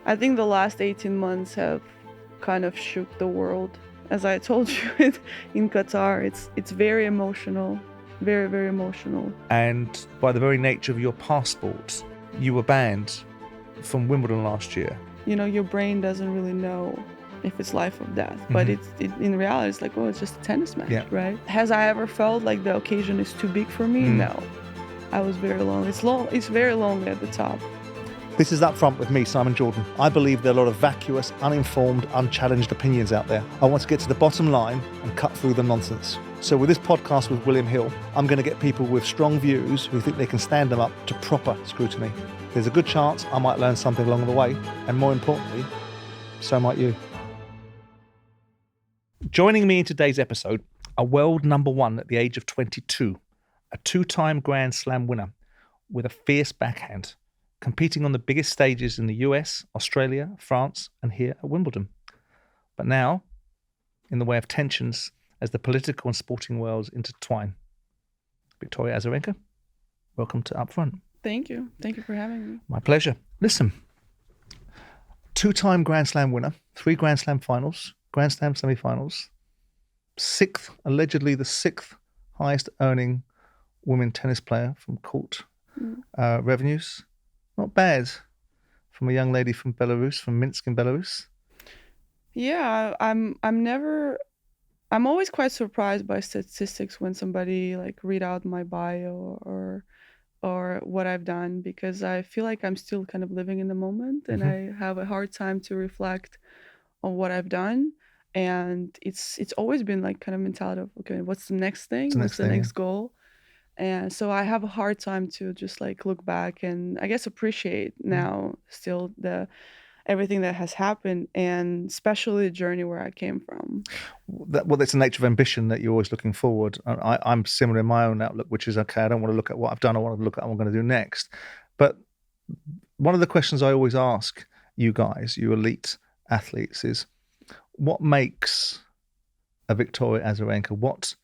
I think the last 18 months have kind of shook the world. As I told you in Qatar, it's very emotional, very, very emotional. And by the very nature of your passport, you were banned from Wimbledon last year. You know, your brain doesn't really know if it's life or death, but in reality, it's like, oh, it's just a tennis match, right? Has I ever felt like the occasion is too big for me? No. I was very lonely. It's very lonely at the top. This is Upfront with me, Simon Jordan. I believe there are a lot of vacuous, uninformed, unchallenged opinions out there. I want to get to the bottom line and cut through the nonsense. So with this podcast with William Hill, I'm going to get people with strong views who think they can stand them up to proper scrutiny. There's a good chance I might learn something along the way, and more importantly, so might you. Joining me in today's episode, a world number one at the age of 22, a two-time Grand Slam winner with a fierce backhand, competing on the biggest stages in the US, Australia, France, and here at Wimbledon. But now, in the way of tensions as the political and sporting worlds intertwine. Victoria Azarenka, welcome to Upfront. Thank you. Thank you for having me. My pleasure. Listen, two-time Grand Slam winner, 3 Grand Slam finals, Grand Slam semi-finals, allegedly the sixth highest earning women tennis player from court revenues. Not bad from a young lady from Belarus, from Minsk in Belarus. Yeah, I'm always quite surprised by statistics when somebody like read out my bio or what I've done, because I feel like I'm still kind of living in the moment and I have a hard time to reflect on what I've done. And it's always been like kind of mentality of, okay, what's the next thing? What's the next goal? And so I have a hard time to just like look back and I guess appreciate now still everything that has happened, and especially the journey where I came from. Well, that's the nature of ambition, that you're always looking forward. I'm similar in my own outlook, which is, okay, I don't want to look at what I've done. I want to look at what I'm going to do next. But one of the questions I always ask you guys, you elite athletes, is what makes a Victoria Azarenka? What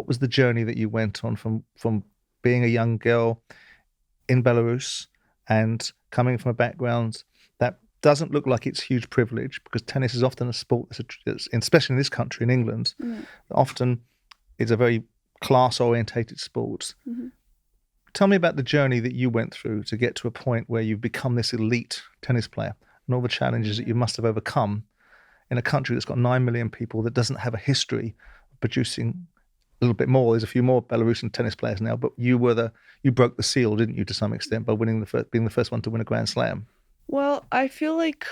was the journey that you went on from being a young girl in Belarus and coming from a background that doesn't look like it's huge privilege, because tennis is often a sport that's especially in this country, in England, often it's a very class-orientated sport. Tell me about the journey that you went through to get to a point where you've become this elite tennis player and all the challenges that you must have overcome in a country that's got 9 million people, that doesn't have a history of producing a little bit more. There's a few more Belarusian tennis players now, but you broke the seal, didn't you, to some extent, by being the first one to win a Grand Slam? Well, I feel like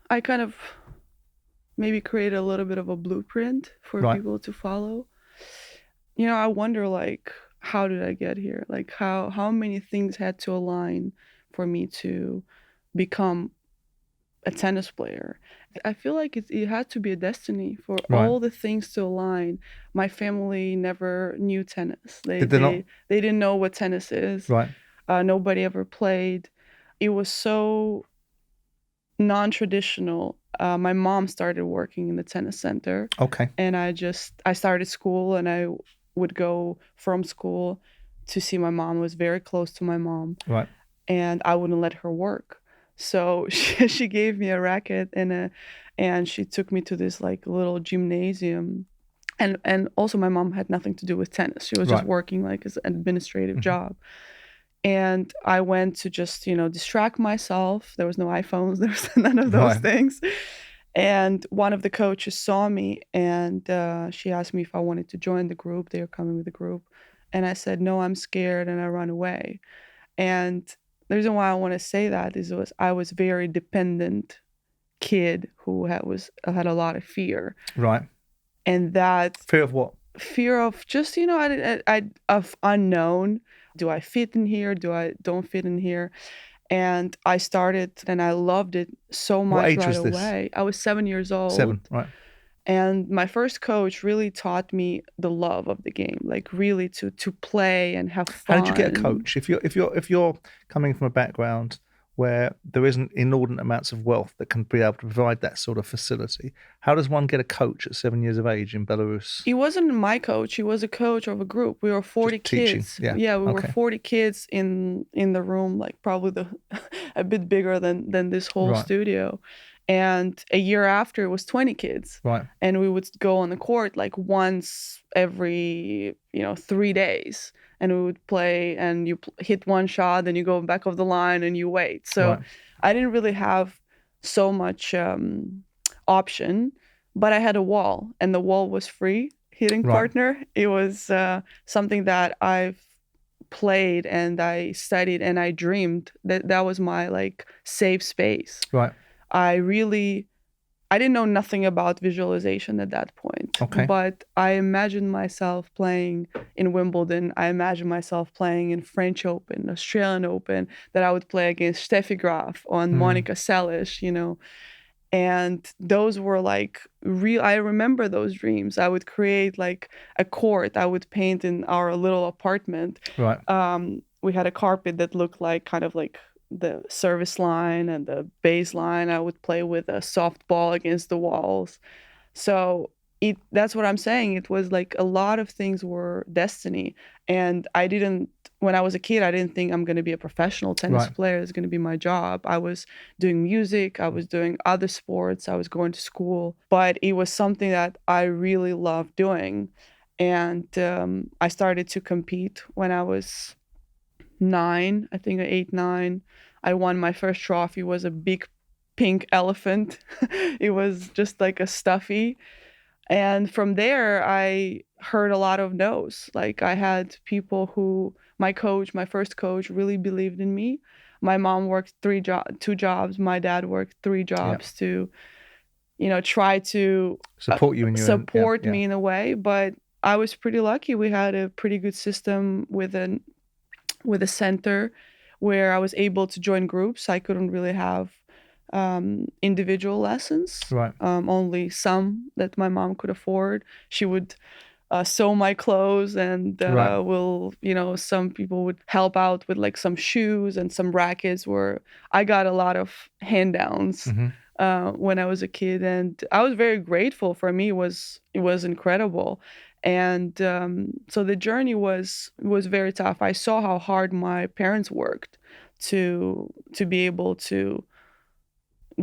I kind of maybe created a little bit of a blueprint for people to follow. You know, I wonder, like, how did I get here? Like, how many things had to align for me to become a tennis player? I feel like it had to be a destiny for all the things to align. My family never knew tennis. They didn't know what tennis is. Nobody ever played. It was so non-traditional. My mom started working in the tennis center. Okay. And I started school, and I would go from school to see my mom. I was very close to my mom. Right. And I wouldn't let her work. So she gave me a racket and she took me to this like little gymnasium. And also my mom had nothing to do with tennis. She was just working like as an administrative job. And I went to just, distract myself. There was no iPhones. There was none of those things. And one of the coaches saw me and she asked me if I wanted to join the group. They were coming with the group. And I said, no, I'm scared. And I ran away. And the reason why I want to say that is I was a very dependent kid who had a lot of fear. Right. And that fear of what? Fear of just, of unknown. Do I fit in here? Do I don't fit in here? And I started and I loved it so much. What age right was this? away. I was 7 years old. 7, right. And my first coach really taught me the love of the game, like really to play and have fun. How did you get a coach? If you're coming from a background where there isn't inordinate amounts of wealth that can be able to provide that sort of facility. How does one get a coach at 7 years of age in Belarus? He wasn't my coach. He was a coach of a group. We were 40 Just teaching, kids. yeah. Yeah, we were Okay. 40 kids in the room, like probably a bit bigger than this whole Right. studio. And a year after, it was 20 kids. Right. And we would go on the court like once every 3 days, and we would play, and you hit one shot, then you go back off the line and you wait. So Right. I didn't really have so much option, but I had a wall, and the wall was free hitting Right. partner. It was something that I've played and I studied and I dreamed that was my like safe space. Right. I didn't know nothing about visualization at that point. Okay. But I imagined myself playing in Wimbledon. I imagined myself playing in French Open, Australian Open, that I would play against Steffi Graf or Monica Seles, And those were like real. I remember those dreams. I would create like a court. I would paint in our little apartment. Right. We had a carpet that looked like kind of like the service line and the baseline. I would play with a soft ball against the walls. So that's what I'm saying. It was like a lot of things were destiny. And when I was a kid, I didn't think I'm going to be a professional tennis player. It's going to be my job. I was doing music. I was doing other sports. I was going to school. But it was something that I really loved doing. And I started to compete when I was 9, I think 8, 9. I won my first trophy. It was a big pink elephant. It was just like a stuffy. And from there, I heard a lot of no's. Like I had people my first coach really believed in me. My mom worked 2 jobs. My dad worked 3 jobs to, try to support you me in a way. But I was pretty lucky. We had a pretty good system with a center where I was able to join groups. I couldn't really have individual lessons, only some that my mom could afford. She would sew my clothes, and some people would help out with like some shoes and some rackets, where I got a lot of hand-downs when I was a kid, and I was very grateful. For me, it was incredible. And so the journey was very tough. I saw how hard my parents worked to be able to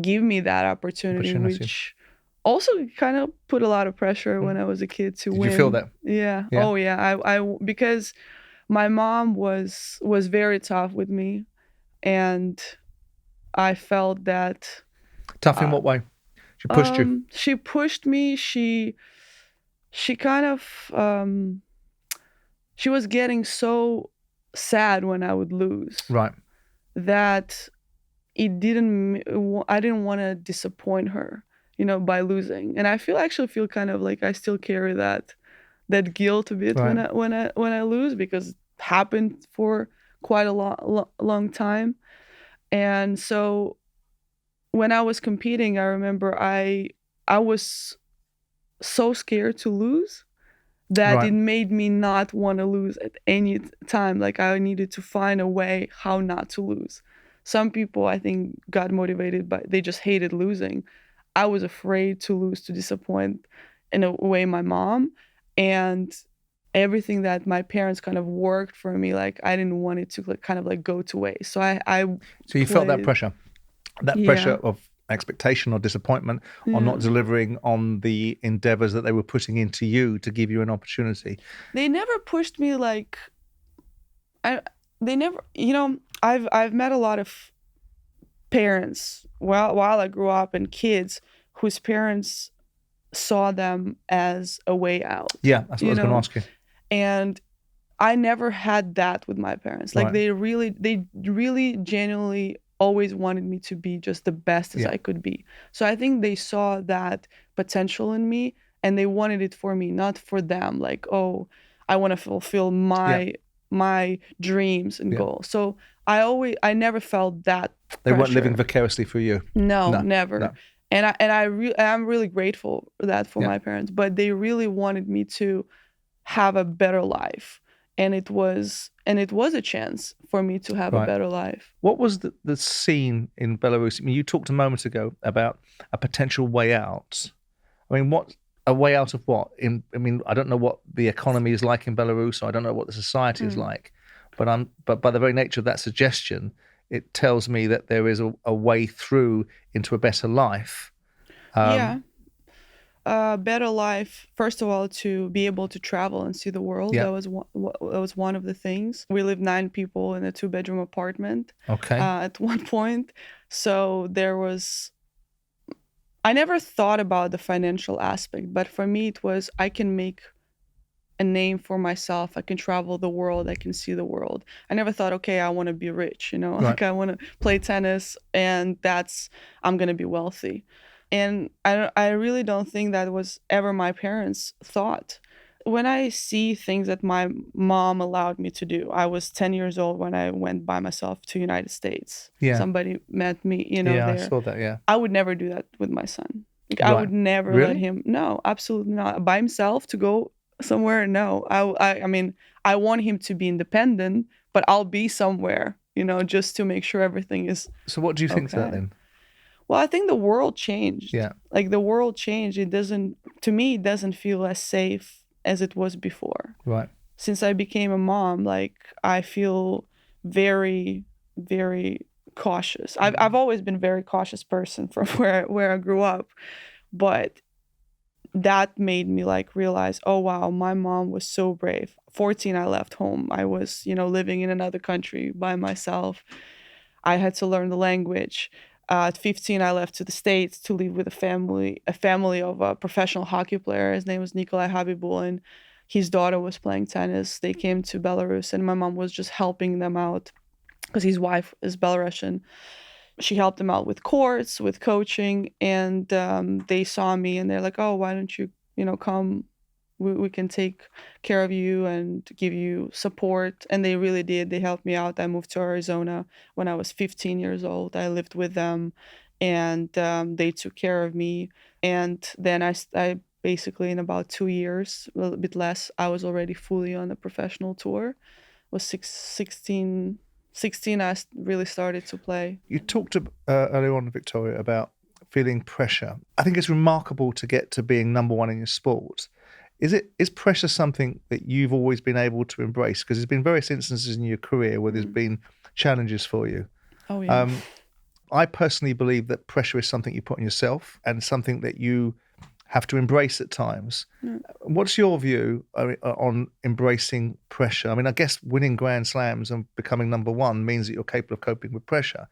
give me that opportunity, which also kind of put a lot of pressure when I was a kid to win. Did you feel that? Yeah. Oh yeah. I because my mom was very tough with me, and I felt that. Tough in what way? She pushed you? She pushed me. She kind of she was getting so sad when I would lose, that I didn't want to disappoint her, by losing. And I actually feel kind of like I still carry that guilt a bit when I lose, because it happened for quite a long time. And so when I was competing, I remember I was so scared to lose that it made me not want to lose at any time. Like I needed to find a way how not to lose. Some people, I think, got motivated, but they just hated losing. I was afraid to lose, to disappoint, in a way, my mom, and everything that my parents kind of worked for me. Like I didn't want it to kind of like go to waste. So So you felt that pressure, pressure of expectation or disappointment, or not delivering on the endeavors that they were putting into you to give you an opportunity. They never pushed me like they never, I've met a lot of parents while I grew up, and kids whose parents saw them as a way out. Yeah, that's what I was going to ask you. And I never had that with my parents. Like they really genuinely always wanted me to be just the best as I could be. So I think they saw that potential in me, and they wanted it for me, not for them. Like, oh, I want to fulfill my dreams and goals. So I never felt that They pressure. weren't living vicariously for you. No, never. No. And I'm really grateful for that for my parents, but they really wanted me to have a better life. And it was and it was a chance for me to have a Right. better life. What was the scene in Belarus? I mean, you talked a moment ago about a potential way out. I mean, what a way out of what? I mean, I don't know what the economy is like in Belarus, or I don't know what the society is Mm. like. But by the very nature of that suggestion, it tells me that there is a way through into a better life. Yeah, Um, a better life. First of all, to be able to travel and see the world. yeah. That was one of the things. We lived 9 people in a 2-bedroom apartment Okay. at one point, so there was. I never thought about the financial aspect, but for me, it was I can make a name for myself. I can travel the world. I can see the world. I never thought, okay, I want to be rich, Right. like I want to play tennis and I'm going to be wealthy. And I really don't think that was ever my parents' thought. When I see things that my mom allowed me to do, I was 10 years old when I went by myself to United States. Yeah. Somebody met me, Yeah, I there. saw that. Yeah. I would never do that with my son. Like, I Right. would never let Really? him. No, absolutely not. By himself to go somewhere. No, I mean, I want him to be independent, but I'll be somewhere, just to make sure everything is So, what do you think to that okay. then? Well, I think the world changed. Yeah. Like the world changed. To me, it doesn't feel as safe as it was before. Right. Since I became a mom, like I feel very, very cautious. I've always been a very cautious person from where I grew up, but that made me like realize, oh wow, my mom was so brave. 14, I left home. I was, living in another country by myself. I had to learn the language. At 15, I left to the States to live with a family of a professional hockey player. His name was Nikolai Habibul, and his daughter was playing tennis. They came to Belarus, and my mom was just helping them out because his wife is Belarusian. She helped them out with courts, with coaching, and they saw me and they're like, "Oh, why don't you, come? We can take care of you and give you support." And they really did. They helped me out. I moved to Arizona when I was 15 years old. I lived with them, and they took care of me. And then I basically in about 2 years, a little bit less, I was already fully on a professional tour. Was 16, I really started to play. You talked earlier on, Victoria, about feeling pressure. I think it's remarkable to get to being number one in your sport. Is pressure something that you've always been able to embrace? Because there's been various instances in your career where there's been challenges for you. Oh yeah. I personally believe that pressure is something you put on yourself and something that you have to embrace at times. Yeah. What's your view on embracing pressure? I mean, I guess winning Grand Slams and becoming number one means that you're capable of coping with pressure.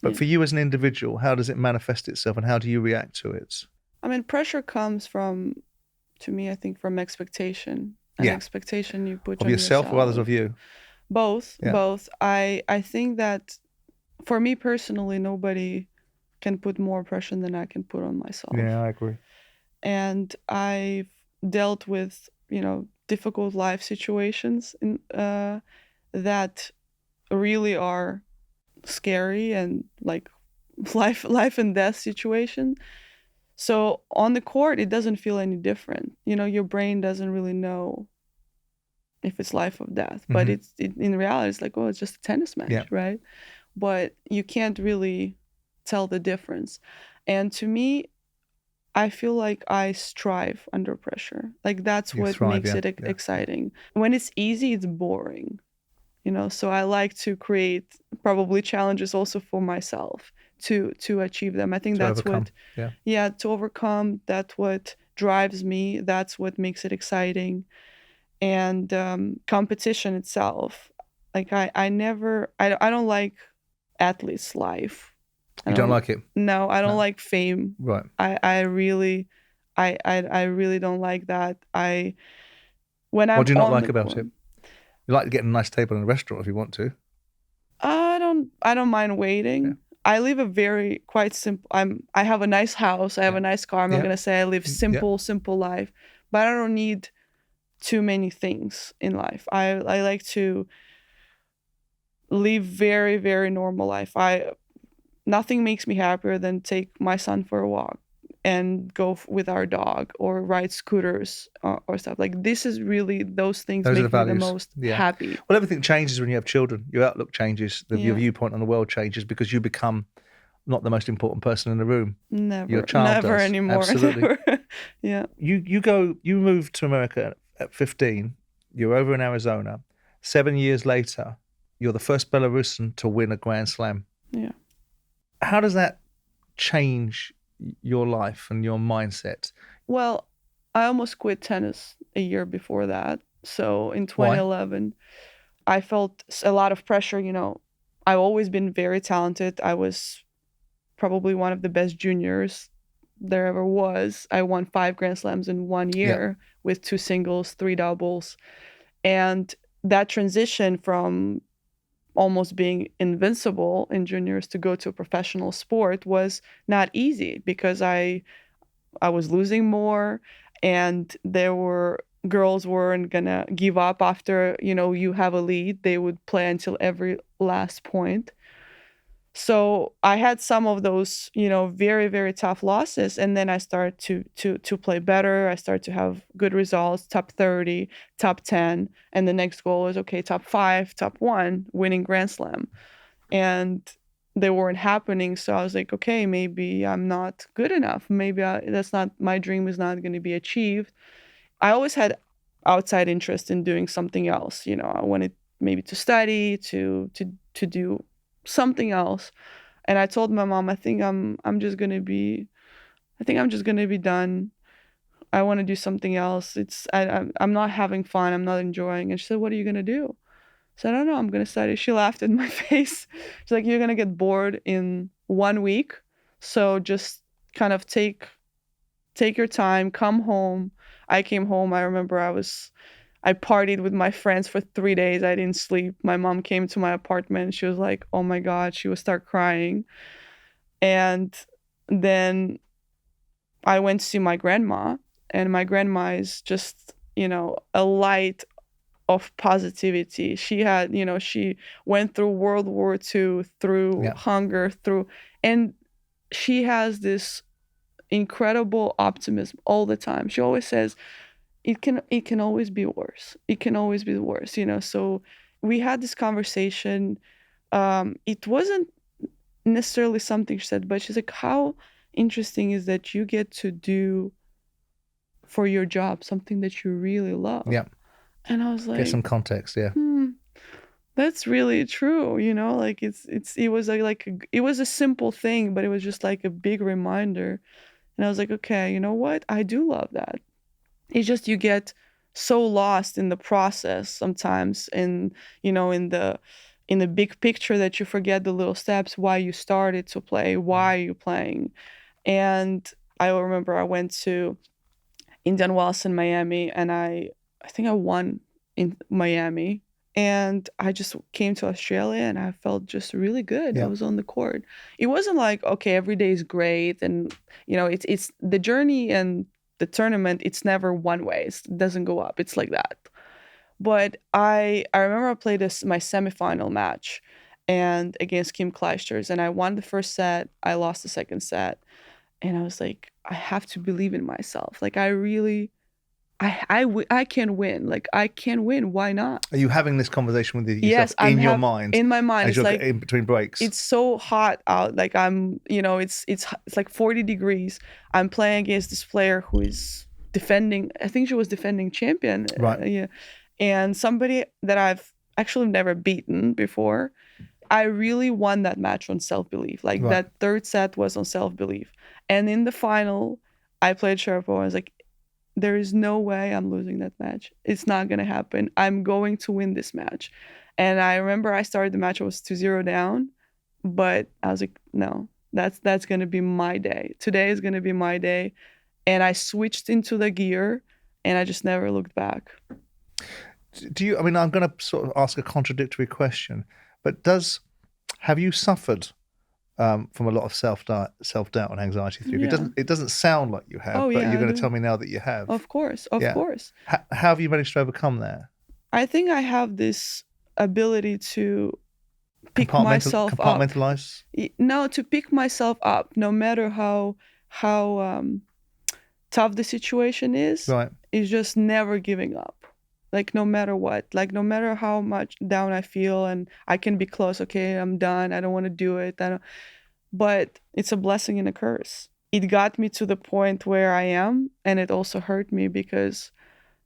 But Yeah. for you as an individual, how does it manifest itself and how do you react to it? I mean, pressure comes to me, I think, from expectation. An Yeah. expectation you put Of on yourself or others of you? Both, Yeah. both. I think that for me personally, nobody can put more pressure than I can put on myself. Yeah, I agree. And I've dealt with, difficult life situations that really are scary and like life and death situation. So on the court, it doesn't feel any different. Your brain doesn't really know if it's life or death, but in reality, it's like, oh, it's just a tennis match, Yeah. right? But you can't really tell the difference. And to me, I feel like I strive under pressure. Like that's You what thrive, makes yeah, it yeah. exciting. When it's easy, it's boring. So I like to create probably challenges also for myself to achieve them. I think To that's overcome. what Yeah. to overcome. That's what drives me. That's what makes it exciting. And competition itself, like I don't like athletes' life. You don't like it? No, I don't No. like fame. Right. I really I really don't like that. When I'm What do you not on like the about court, it? You like to get a nice table in a restaurant if you want to. I don't mind waiting. Yeah. I live a very quite simple. I have a nice house. I have a nice car. I'm not Yeah. gonna say I live simple life, but I don't need too many things in life. I like to live very, very normal life. Nothing makes me happier than take my son for a walk. and go with our dog or ride scooters or stuff. Like this is really, those things Those are the make me the values. most Yeah. happy. Well, everything changes when you have children. Your outlook changes. Your Yeah. viewpoint on the world changes because you become not the most important person in the room. Your Never, child never does. anymore. Absolutely. Never. Yeah. You moved to America at 15. You're over in Arizona. 7 years later, you're the first Belarusian to win a Grand Slam. Yeah. How does that change your life and your mindset? Well, I almost quit tennis a year before that. So in Why? 2011, I felt a lot of pressure. You know, I've always been very talented. I was probably one of the best juniors there ever was. I won 5 Grand Slams in 1 year with 2 singles, 3 doubles. And that transition from almost being invincible in juniors to go to a professional sport was not easy because I was losing more, and there were girls weren't gonna give up after, you know, you have a lead. They would play until every last point. So I had some of those, you know, very, very tough losses. And then I started to play better. I started to have good results, top 30, top 10. And the next goal was, okay, top 5, top 1, winning Grand Slam. And they weren't happening. So I was like, okay, maybe I'm not good enough. Maybe that's not, my dream is not going to be achieved. I always had outside interest in doing something else. You know, I wanted maybe to study, to do something else. And I told my mom, I think I'm just gonna be, I think I'm just gonna be done. I want to do something else. I'm not having fun. I'm not enjoying. And she said, what are you gonna do? I said, I don't know. I'm gonna study. She laughed in my face. She's like, you're gonna get bored in 1 week. So just kind of take your time, come home. I came home. I remember I partied with my friends for 3 days. I didn't sleep. My mom came to my apartment. She was like, oh my God, she would start crying. And then I went to see my grandma, and my grandma is just, you know, a light of positivity. She had, you know, she went through World War II, through hunger, and she has this incredible optimism all the time. She always says, it can always be worse. It can always be worse, you know. So we had this conversation. It wasn't necessarily something she said, but she's like, how interesting is that you get to do for your job something that you really love. Yeah. And I was like, get some context. Yeah. That's really true, you know. Like it was it was a simple thing, but it was just like a big reminder. And I was like, okay, you know what, I do love that. It's just you get so lost in the process sometimes, in, you know, in the big picture, that you forget the little steps, why you started to play, why are you playing. And I remember I went to Indian Wells in Miami, and I think I won in Miami. And I just came to Australia and I felt just really good. I was on the court. It wasn't like, okay, every day is great. And, you know, it's the journey and the tournament, it's never one way. It doesn't go up. It's like that. But I remember I played my semifinal match and against Kim Clijsters, and I won the first set. I lost the second set. And I was like, I have to believe in myself. Like, I really, I can win. Like, I can win. Why not? Are you having this conversation with yourself? Yes, your mind? In my mind, it's like in between breaks. It's so hot out. Like, I'm, you know, it's like 40 degrees. I'm playing against this player who is defending. I think she was defending champion. Right. Yeah, and somebody that I've actually never beaten before. I really won that match on self-belief. Like, that third set was on self-belief. And in the final, I played Sharapova. I was like, there is no way I'm losing that match. It's not going to happen. I'm going to win this match. And I remember I started the match, I was 2-0 down, but I was like, no, that's going to be my day. Today is going to be my day. And I switched into the gear and I just never looked back. Do you, I mean, I'm going to sort of ask a contradictory question, but have you suffered from a lot of self-doubt and anxiety through? Yeah. It doesn't sound like you have, but you're going to tell me now that you have. Of course, of course. How have you managed to overcome that? I think I have this ability to pick myself up. Compartmentalize? No, to pick myself up, no matter how tough the situation Right. is just never giving up. Like no matter what, like no matter how much down I feel, and I can be close. Okay, I'm done. I don't want to do it. I don't. But it's a blessing and a curse. It got me to the point where I am, and it also hurt me because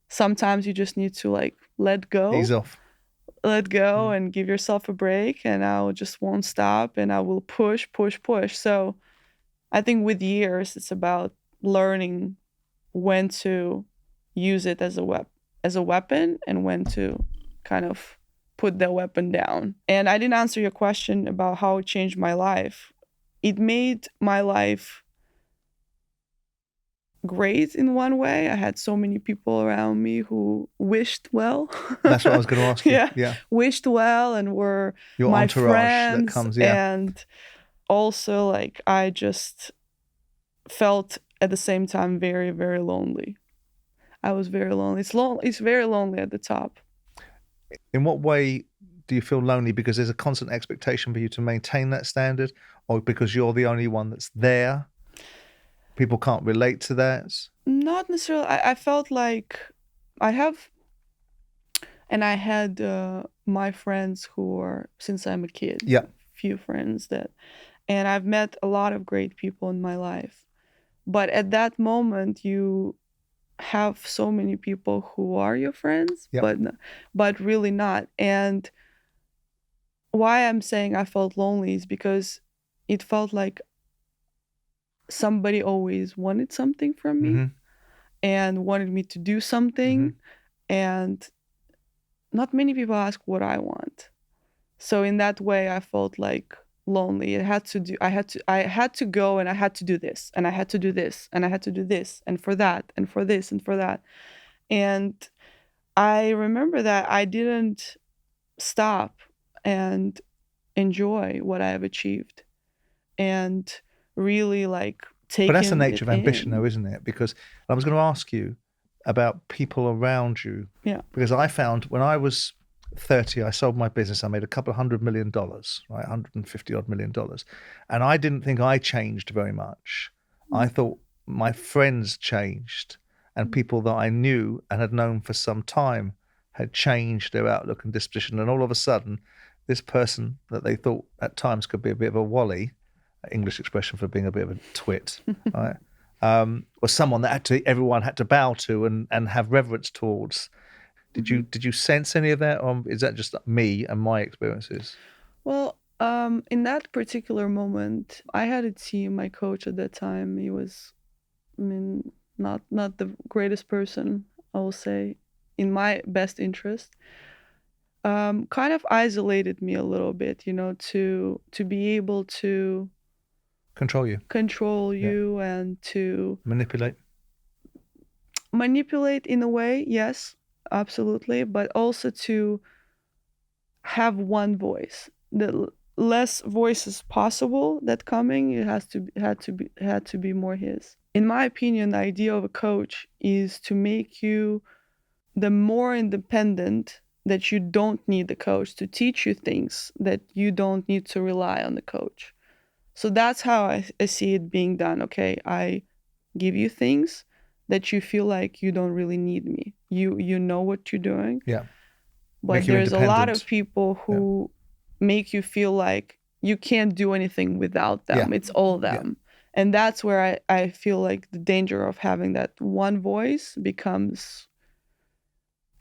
sometimes you just need to like Ease off. and give yourself a break, and I just won't stop, and I will push, push, push. So I think with years, it's about learning when to use it as a weapon and when to kind of put the weapon down. And I didn't answer your question about how it changed my life. It made my life great in one way. I had so many people around me who wished well. That's what I was going to ask you. Yeah. Wished well and were Your my entourage that friends. comes, And also, like, I just felt at the same time very, very lonely. I was very lonely. It's very lonely at the top. In what way do you feel lonely? Because there's a constant expectation for you to maintain that standard, or because you're the only one that's there? People can't relate to that? Not necessarily. I felt like I have, and I had my friends who are, since I'm a kid, Yeah. few friends and I've met a lot of great people in my life. But at that moment, you have so many people who are your friends, Yep. but really not. And why I'm saying I felt lonely is because it felt like somebody always wanted something from me and wanted me to do something, and not many people ask what I want. So in that way, I felt like lonely. I had to go, and I had to do this, and I had to do this, and I had to do this, and for that, and for this, and for that. And I remember that I didn't stop and enjoy what I have achieved and really like take But that's the it nature of ambition, in. though, isn't it? Because I was going to ask you about people around you. Yeah. Because I found when I was 30, I sold my business. I made a couple of $100 million, right? $150 odd million. And I didn't think I changed very much. I thought my friends changed, and people that I knew and had known for some time had changed their outlook and disposition. And all of a sudden, this person that they thought at times could be a bit of a wally, English expression for being a bit of a twit, right? Was someone that everyone had to bow to and have reverence towards. Did you sense any of that, or is that just me and my experiences? Well, in that particular moment, I had a team. My coach at that time, he was, I mean, not the greatest person, I will say, in my best interest. Kind of isolated me a little bit, to be able to Control you and to manipulate in a way, yes, absolutely, but also to have one voice. The less voices possible that coming, it had to be more his. In my opinion, the idea of a coach is to make you the more independent, that you don't need the coach to teach you things, that you don't need to rely on the coach. So that's how I see it being done. Okay, I give you things that you feel like you don't really need me. You know what you're doing. Yeah. But there's a lot of people who make you feel like you can't do anything without them. It's all them. And that's where I feel like the danger of having that one voice becomes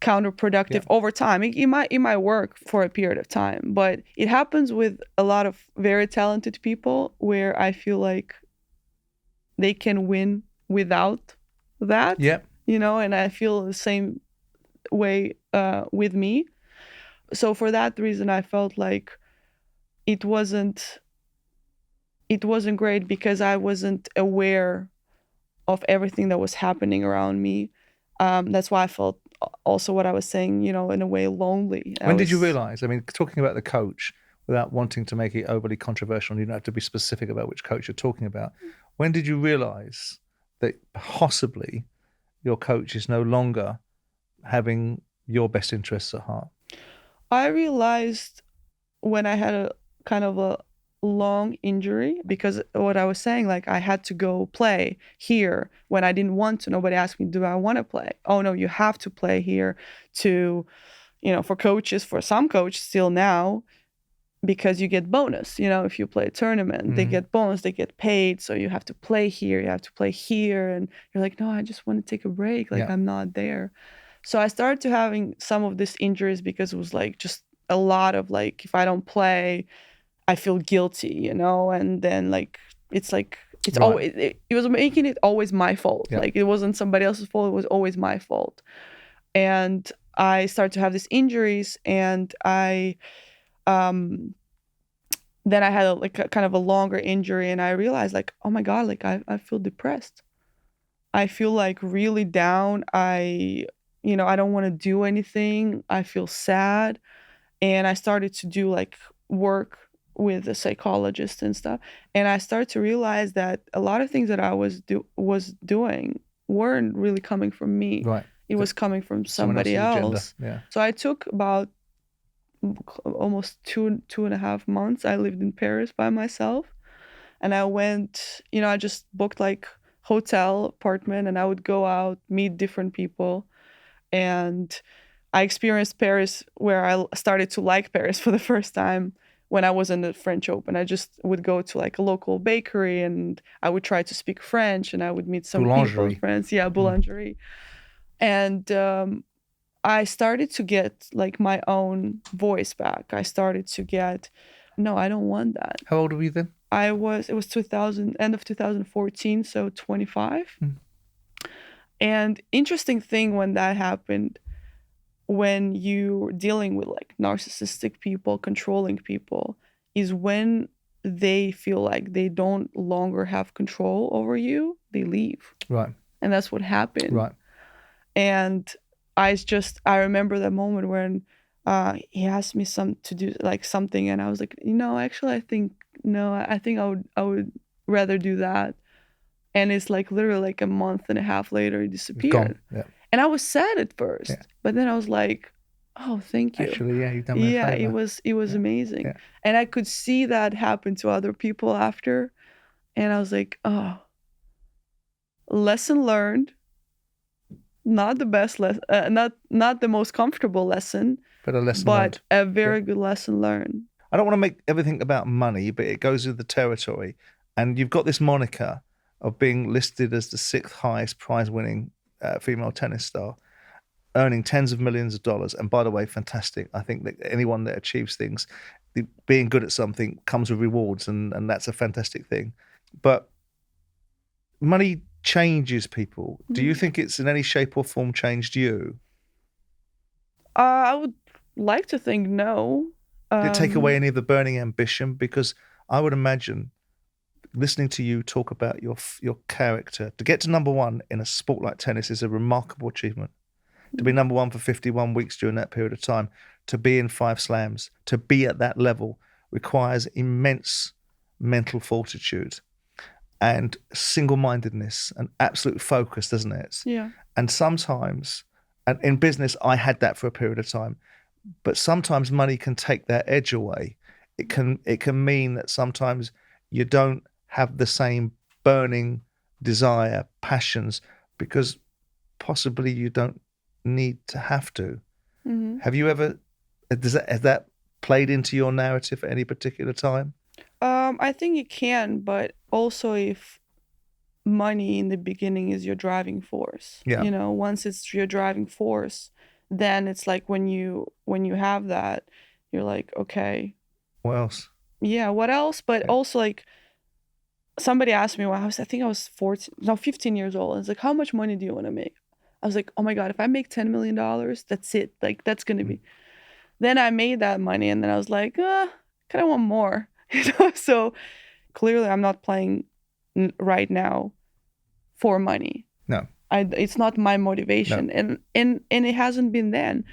counterproductive over time. It might work for a period of time, but it happens with a lot of very talented people where I feel like they can win without that. And I feel the same way with me. So for that reason, I felt like it wasn't great because I wasn't aware of everything that was happening around me. That's why I felt also what I was saying, in a way lonely. When did you realize? I mean, talking about the coach, without wanting to make it overly controversial, you don't have to be specific about which coach you're talking about. When did you realize that possibly your coach is no longer having your best interests at heart? I realized when I had a kind of long injury, because what I was saying, like I had to go play here when I didn't want to. Nobody asked me, do I want to play? Oh no, you have to play here to, for coaches, for some coaches still now, because you get bonus, if you play a tournament, they get bonus, they get paid. So you have to play here, you have to play here. And you're like, no, I just want to take a break. Like I'm not there. So I started to having some of these injuries because it was like just a lot of like, if I don't play, I feel guilty, and then like, it's Right. always, it was making it always my fault. Like it wasn't somebody else's fault. It was always my fault. And I started to have these injuries, and then I had a kind of a longer injury, and I realized like, oh my God, like I feel depressed. I feel like really down. I don't want to do anything. I feel sad. And I started to do like work with a psychologist and stuff. And I started to realize that a lot of things that I was doing weren't really coming from me. Right. It was coming from somebody else. Yeah. So I took about almost 2.5 months. I lived in Paris by myself, and I went, I just booked like hotel apartment, and I would go out, meet different people. And I experienced Paris, where I started to like Paris for the first time when I was in the French Open. I just would go to like a local bakery, and I would try to speak French, and I would meet some people in France. Yeah, boulangerie. And I started to get like my own voice back. I started to get, no, I don't want that. How old were you then? It was 2000, end of 2014, so 25. And interesting thing when that happened, when you're dealing with like narcissistic people, controlling people, is when they feel like they don't longer have control over you, they leave. Right. And that's what happened. Right. And I remember that moment when he asked me to do like something, and I was like, actually, I think I would rather do that. And it's like literally like a month and a half later, he disappeared. Gone. Yeah. And I was sad at first, but then I was like, oh, thank you. Actually, yeah, you've done me a favor. it was amazing. And I could see that happen to other people after. And I was like, oh, lesson learned. Not the best lesson, not the most comfortable lesson, but a lesson learned. A very good lesson learned. I don't want to make everything about money, but it goes with the territory. And you've got this moniker of being listed as the 6th highest prize-winning female tennis star, earning tens of millions of dollars. And by the way, fantastic. I think that anyone that achieves things, being good at something comes with rewards, and that's a fantastic thing. But money changes people. Do you think it's in any shape or form changed you? I would like to think no. Did it take away any of the burning ambition? Because I would imagine, listening to you talk about your character, to get to number one in a sport like tennis is a remarkable achievement. To be number one for 51 weeks during that period of time, to be in 5 slams, to be at that level requires immense mental fortitude and single-mindedness and absolute focus, doesn't it? Yeah. And sometimes, and in business, I had that for a period of time, but sometimes money can take that edge away. It can mean that sometimes you don't have the same burning desire, passions, because possibly you don't need to have to. Have you ever, has that played into your narrative at any particular time? I think it can, but also if money in the beginning is your driving force, once it's your driving force, then it's like when you have that, you're like, okay, what else? Yeah, what else? But also like somebody asked me when I think I was 15 years old. And it's like, how much money do you want to make? I was like, oh my God, if I make $10 million, that's it. Like, that's going to be. Then I made that money, and then I was like, kind of want more. So clearly I'm not playing right now for money. No. It's not my motivation. No. And it hasn't been then.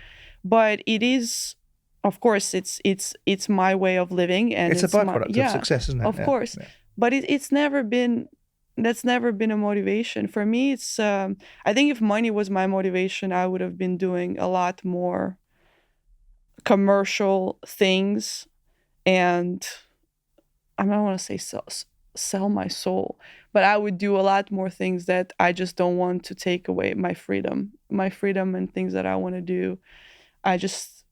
But it is, of course, it's my way of living. And it's a byproduct of success, isn't it? Of course. Yeah. But it's never been, that's never been a motivation. For me, it's, I think if money was my motivation, I would have been doing a lot more commercial things and I don't want to say sell my soul, but I would do a lot more things that I just don't want to take away my freedom and things that I want to do. I just,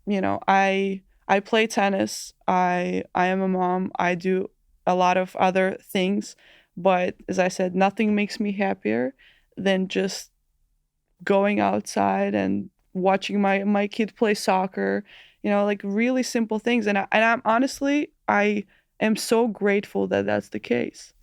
I play tennis. I am a mom. I do a lot of other things, but as I said, nothing makes me happier than just going outside and watching my kid play soccer, like really simple things. And I'm honestly, I am so grateful that that's the case.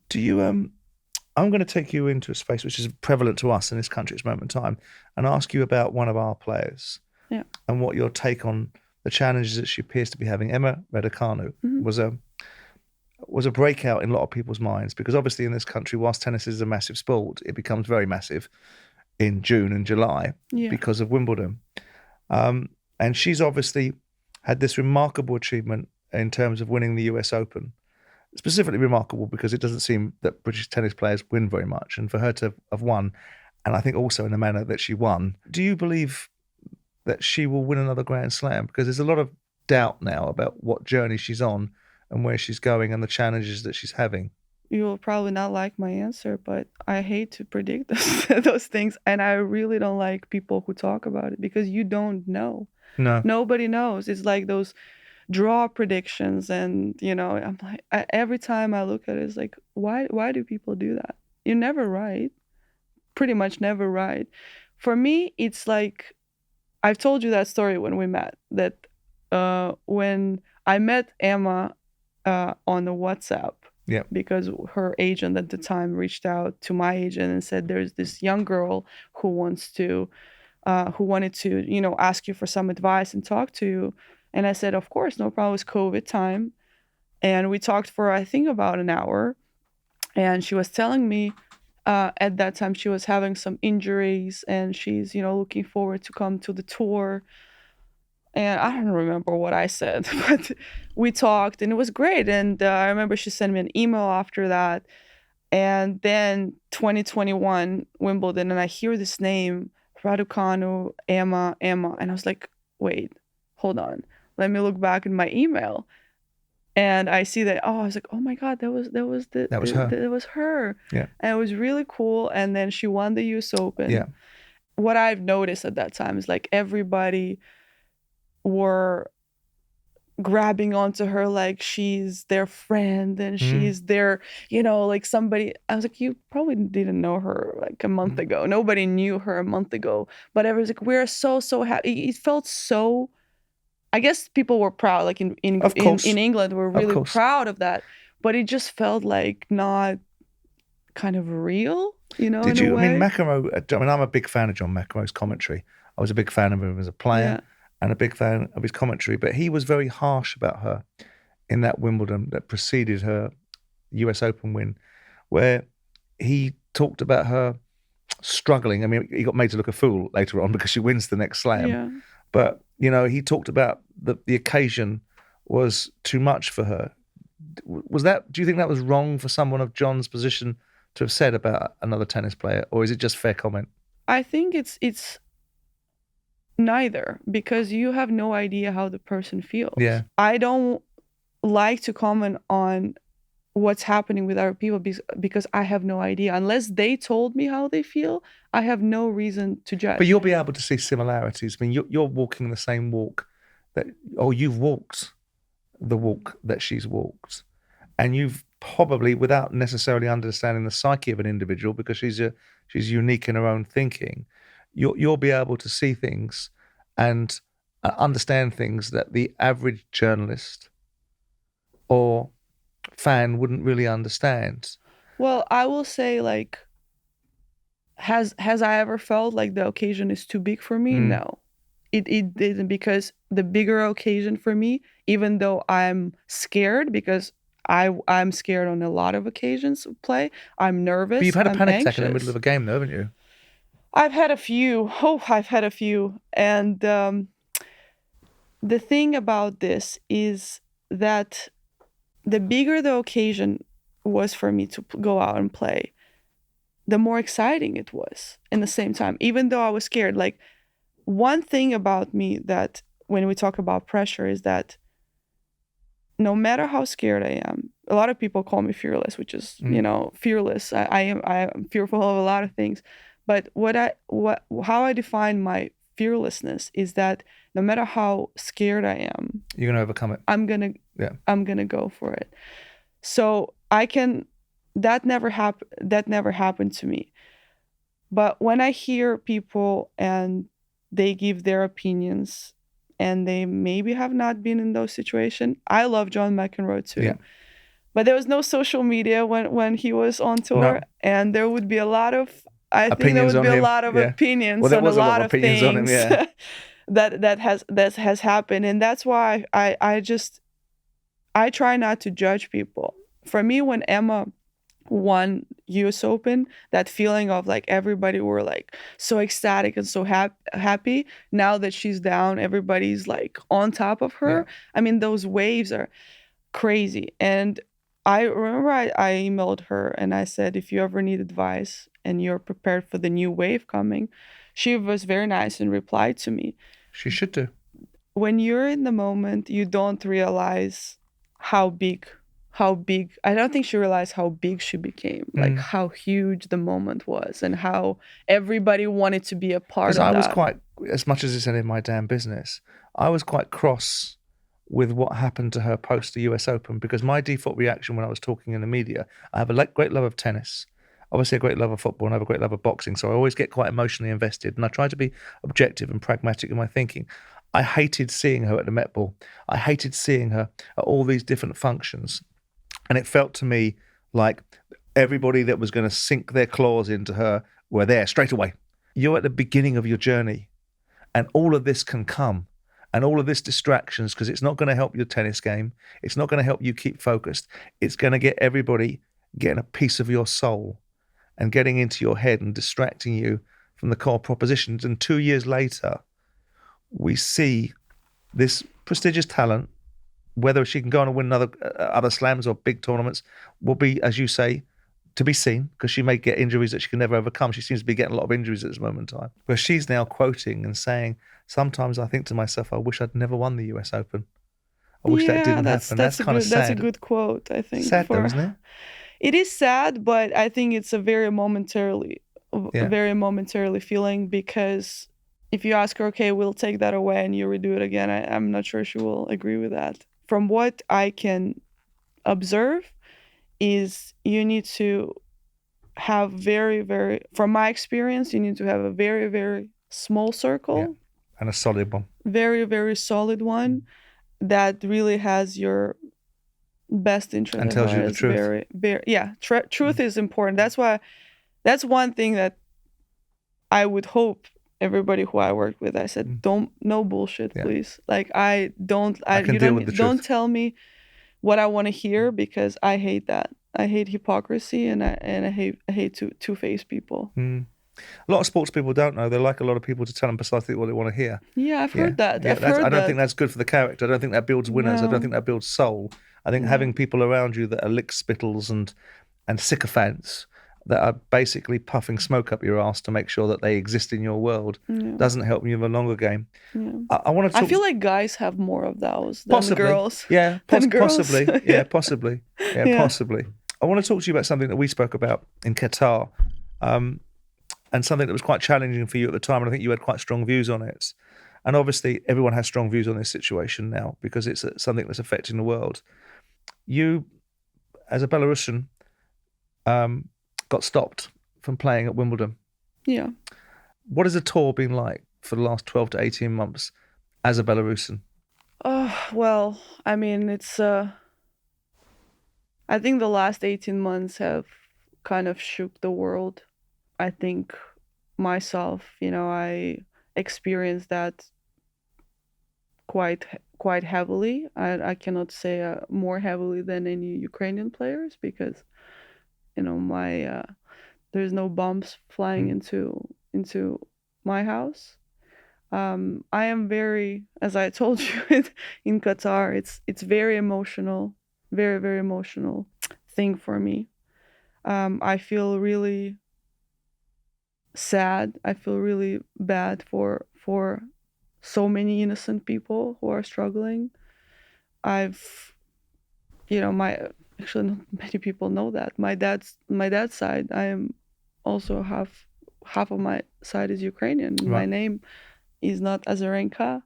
Do you I'm going to take you into a space which is prevalent to us in this country at this moment in time and ask you about one of our players Yeah. and what your take on the challenges that she appears to be having. Emma Raducanu was a breakout in a lot of people's minds because obviously in this country, whilst tennis is a massive sport, it becomes very massive in June and July Yeah. because of Wimbledon. And she's obviously had this remarkable achievement in terms of winning the US Open. Specifically remarkable because it doesn't seem that British tennis players win very much. And for her to have won, and I think also in the manner that she won, do you believe that she will win another Grand Slam? Because there's a lot of doubt now about what journey she's on and where she's going and the challenges that she's having. You will probably not like my answer, but I hate to predict those things. And I really don't like people who talk about it because you don't know. No. Nobody knows. It's like those draw predictions. And, I'm like, every time I look at it, it's like, why do people do that? You're never right. Pretty much never right. For me, it's like, I've told you that story when we met, that when I met Emma on the WhatsApp, Yeah. because her agent at the time reached out to my agent and said there's this young girl who wanted to, ask you for some advice and talk to you. And I said, of course, no problem. It's COVID time. And we talked for, I think, about an hour. And she was telling me at that time she was having some injuries and she's, looking forward to come to the tour. And I don't remember what I said, but we talked and it was great. And I remember she sent me an email after that. And then 2021 Wimbledon, and I hear this name, Raducanu, Emma. And I was like, wait, hold on. Let me look back in my email. And I see that, I was like, oh my God, that was her. That was her. Yeah. And it was really cool. And then she won the US Open. Yeah. What I've noticed at that time is like everybody were grabbing onto her like she's their friend and she's their, like somebody. I was like, you probably didn't know her like a month ago. Nobody knew her a month ago. But everyone's like, we're so happy. It felt so, I guess people were proud. Like in England, we're really proud of that. But it just felt like not kind of real, Did you? I mean, McEnroe. I mean, I'm a big fan of John McEnroe's commentary. I was a big fan of him as a player and a big fan of his commentary. But he was very harsh about her in that Wimbledon that preceded her US Open win, where he talked about her struggling. I mean, he got made to look a fool later on because she wins the next slam. Yeah. But, he talked about the occasion was too much for her. Do you think that was wrong for someone of John's position to have said about another tennis player, or is it just fair comment? I think it's neither, because you have no idea how the person feels. Yeah. I don't like to comment on what's happening with other people because I have no idea. Unless they told me how they feel, I have no reason to judge. But you'll be able to see similarities. I mean, you're walking the same walk you've walked the walk that she's walked. And you've probably, without necessarily understanding the psyche of an individual, because she's unique in her own thinking, you'll be able to see things and understand things that the average journalist or fan wouldn't really understand. Well, I will say, like, has I ever felt like the occasion is too big for me? No. It didn't, because the bigger occasion for me, even though I'm scared, because I'm scared on a lot of occasions of play. I'm nervous. But you've had a panic attack in the anxious. middle of a game, though, haven't you? I've had a few. And the thing about this is that the bigger the occasion was for me to go out and play, the more exciting it was in the same time, even though I was scared. Like, one thing about me that when we talk about pressure is that no matter how scared I am, a lot of people call me fearless, which is, fearless. I am fearful of a lot of things. But how I define my fearlessness is that no matter how scared I am, you're going to overcome it. I'm gonna go for it. So that never happened to me. But when I hear people and they give their opinions and they maybe have not been in those situations, I love John McEnroe too. Yeah. But there was no social media when he was on tour, No. and there would be a lot of Opinions on him. Opinions well, there on was a lot of opinions things on him, yeah. that has happened, and that's why I try not to judge people. For me, when Emma won US Open, that feeling of like everybody were like so ecstatic and so happy. Now that she's down, everybody's like on top of her. Yeah. I mean, those waves are crazy. And I remember I emailed her and I said, if you ever need advice and you're prepared for the new wave coming, she was very nice and replied to me. She should do. When you're in the moment, you don't realize how big I don't think she realized how big she became, like how huge the moment was and how everybody wanted to be a part of that. I was quite, as much as it's any of my damn business, I was quite cross with what happened to her post the US Open, because my default reaction when I was talking in the media, I have a great love of tennis, obviously a great love of football, and I have a great love of boxing, so I always get quite emotionally invested, and I try to be objective and pragmatic in my thinking. I hated seeing her at the Met Ball. I hated seeing her at all these different functions. And it felt to me like everybody that was going to sink their claws into her were there straight away. You're at the beginning of your journey, and all of this can come, and all of this distractions, because it's not going to help your tennis game. It's not going to help you keep focused. It's going to get everybody getting a piece of your soul and getting into your head and distracting you from the core propositions. And 2 years later, we see this prestigious talent, whether she can go on and win other slams or big tournaments will be, as you say, to be seen, because she may get injuries that she can never overcome. She seems to be getting a lot of injuries at this moment in time. Where she's now quoting and saying, sometimes I think to myself, I wish I'd never won the US Open. I wish that didn't happen. That's kind of sad. That's a good quote, I think. Sad though, isn't it? It is sad, but I think it's a very momentary feeling, because if you ask her, okay, we'll take that away and you redo it again, I'm not sure she will agree with that. From what I can observe is you need to have from my experience, you need to have a very, very small circle. Yeah. And a solid one. Very, very solid one that really has your best interest. And tells you the truth. Truth is important. That's one thing that I would hope everybody who I worked with, I said, no bullshit, please. Like I don't tell me what I want to hear, because I hate that. I hate hypocrisy, and I hate two-faced people. A lot of sports people don't know. They like a lot of people to tell them precisely what they want to hear. Yeah, I've heard that. Yeah, I don't think that's good for the character. I don't think that builds winners. No. I don't think that builds soul. I think having people around you that are lick-spittles and sycophants that are basically puffing smoke up your ass to make sure that they exist in your world doesn't help you in the longer game. Yeah. I want to talk... I feel like guys have more of those than girls. Yeah, possibly. Yeah. Possibly. Yeah, possibly. I want to talk to you about something that we spoke about in Qatar, and something that was quite challenging for you at the time, and I think you had quite strong views on it. And obviously, everyone has strong views on this situation now because it's something that's affecting the world. You, as a Belarusian, got stopped from playing at Wimbledon. Yeah. What has the tour been like for the last 12 to 18 months as a Belarusian? Oh, well, I mean, it's... I think the last 18 months have kind of shook the world. I think myself, I experienced that quite heavily. I cannot say more heavily than any Ukrainian players, because there's no bombs flying into my house. I am very, as I told you in Qatar, it's very emotional, very, very emotional thing for me. I feel really sad. I feel really bad for so many innocent people who are struggling. I've my actually not many people know that my dad's side, I am also half of my side is Ukrainian. My Right. name is not Azarenka,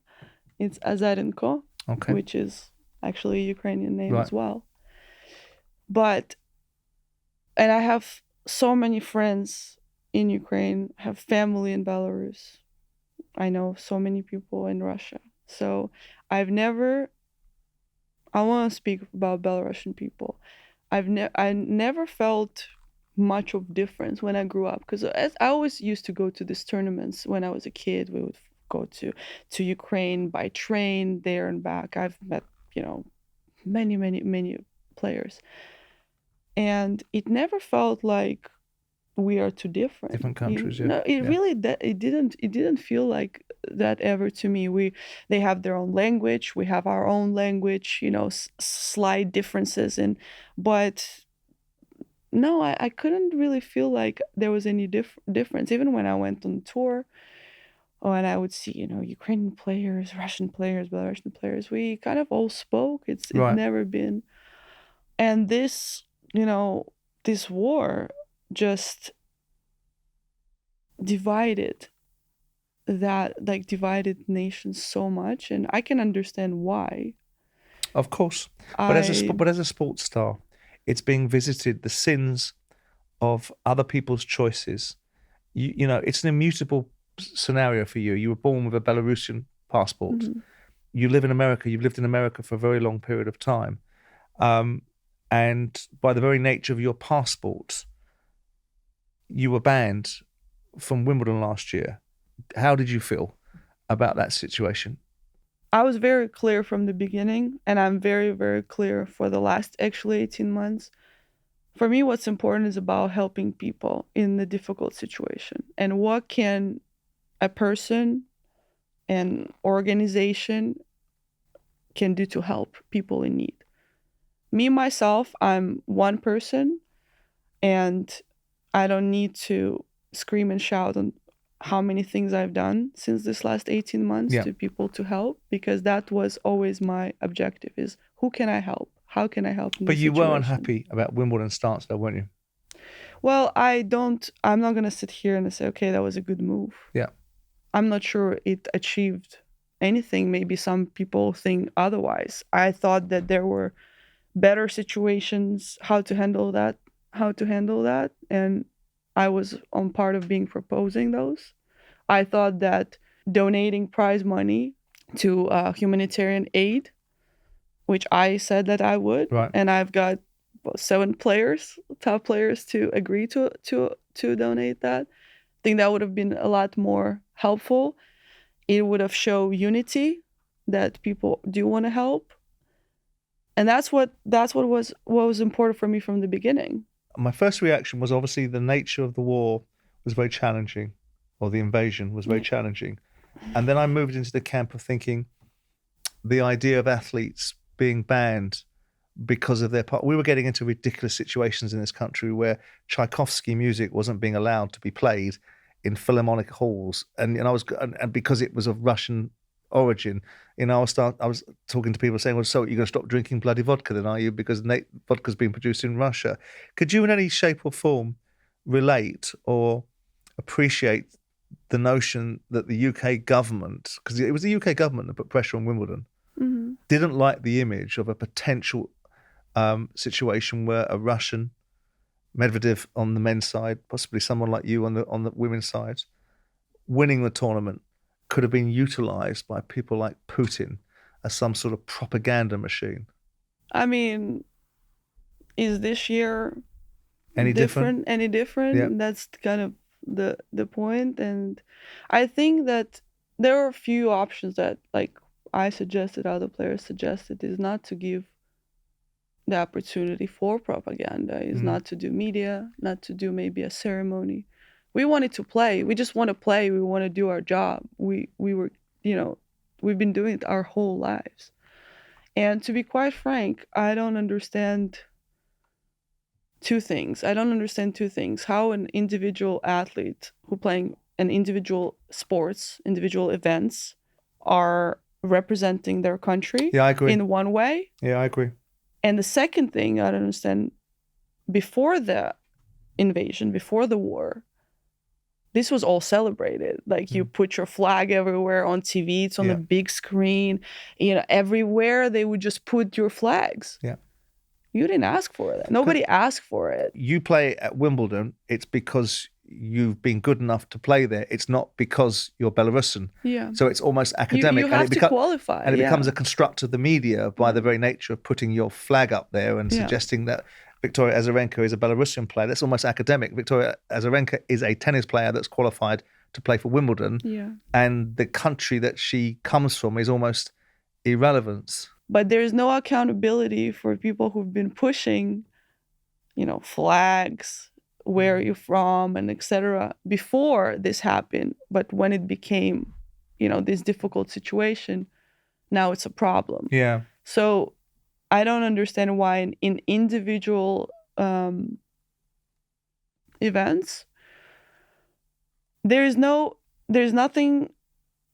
it's Azarenko, Okay. which is actually a Ukrainian name Right. as well. But and I have so many friends in Ukraine, have family in Belarus. I know so many people in Russia. So I've never I want to speak about Belarusian people. I never felt much of difference when I grew up because I always used to go to these tournaments when I was a kid. We would go to Ukraine by train there and back. I've met many players, and it never felt like we are too different. Different countries, yeah. No, it Yeah. really that it didn't feel like that ever to me. They have their own language, we have our own language, slight differences, but no, I couldn't really feel like there was any difference. Even when I went on tour, and I would see, Ukrainian players, Russian players, Belarusian players, we kind of all spoke. It's Right. never been. And this war just divided divided nations so much, and I can understand why. Of course. I But as a sports star, it's being visited the sins of other people's choices. It's an immutable scenario for you. You were born with a Belarusian passport. Mhm. You live in America. You've lived in America for a very long period of time. And by the very nature of your passport, you were banned from Wimbledon last year. How did you feel about that situation? I was very clear from the beginning, and I'm very, very clear for the last actually 18 months. For me, what's important is about helping people in the difficult situation. And what can a person, an organization can do to help people in need? Me, myself, I'm one person, and I don't need to scream and shout on how many things I've done since this last 18 months Yeah. to people to help, because that was always my objective is who can I help? How can I help in But this you were situation? unhappy about Wimbledon starts, though, weren't you? Well, I'm not going to sit here and say, okay, that was a good move. Yeah. I'm not sure it achieved anything. Maybe some people think otherwise. I thought that there were better situations, how to handle that. And I was on part of being proposing those. I thought that donating prize money to humanitarian aid, which I said that I would, Right. and I've got 7 players, top players, to agree to donate that. I think that would have been a lot more helpful. It would have shown unity that people do want to help, and that's what was important for me from the beginning. My first reaction was obviously the nature of the war was very challenging, or the invasion was very Yeah. challenging. And then I moved into the camp of thinking the idea of athletes being banned because of their part. We were getting into ridiculous situations in this country where Tchaikovsky music wasn't being allowed to be played in philharmonic halls, and because it was of Russian origin. I was talking to people saying, "Well, so you're going to stop drinking bloody vodka, then, are you? Because vodka's being produced in Russia." Could you, in any shape or form, relate or appreciate the notion that the UK government, because it was the UK government that put pressure on Wimbledon, Hmm. didn't like the image of a potential situation where a Russian, Medvedev on the men's side, possibly someone like you on the women's side, winning the tournament could have been utilized by people like Putin as some sort of propaganda machine. I mean, is this year Any different? different? Any different? Yeah. That's kind of the point. And I think that there are a few options that, like I suggested, other players suggested, is not to give the opportunity for propaganda, is Mhm. not to do media, not to do maybe a ceremony. We wanted to play. We just want to play. We want to do our job. We were, we've been doing it our whole lives. And to be quite frank, I don't understand two things. I don't understand two things. How an individual athlete who playing an individual sports, individual events are representing their country Yeah, I agree. in one way, Yeah, I agree. And the second thing I don't understand, before the invasion, before the war, this was all celebrated. Like you put your flag everywhere on TV, it's on the big screen, everywhere they would just put your flags. Yeah. You didn't ask for that. Nobody asked for it. You play at Wimbledon, it's because you've been good enough to play there. It's not because you're Belarusian. Yeah. So it's almost academic. You have to qualify. And it becomes a construct of the media by the very nature of putting your flag up there and suggesting that Victoria Azarenka is a Belarusian player. That's almost academic. Victoria Azarenka is a tennis player that's qualified to play for Wimbledon. Yeah. And the country that she comes from is almost irrelevant. But there's no accountability for people who've been pushing, flags, where are you from, and etc. before this happened. But when it became, this difficult situation, now it's a problem. Yeah. So I don't understand why in individual events, there's nothing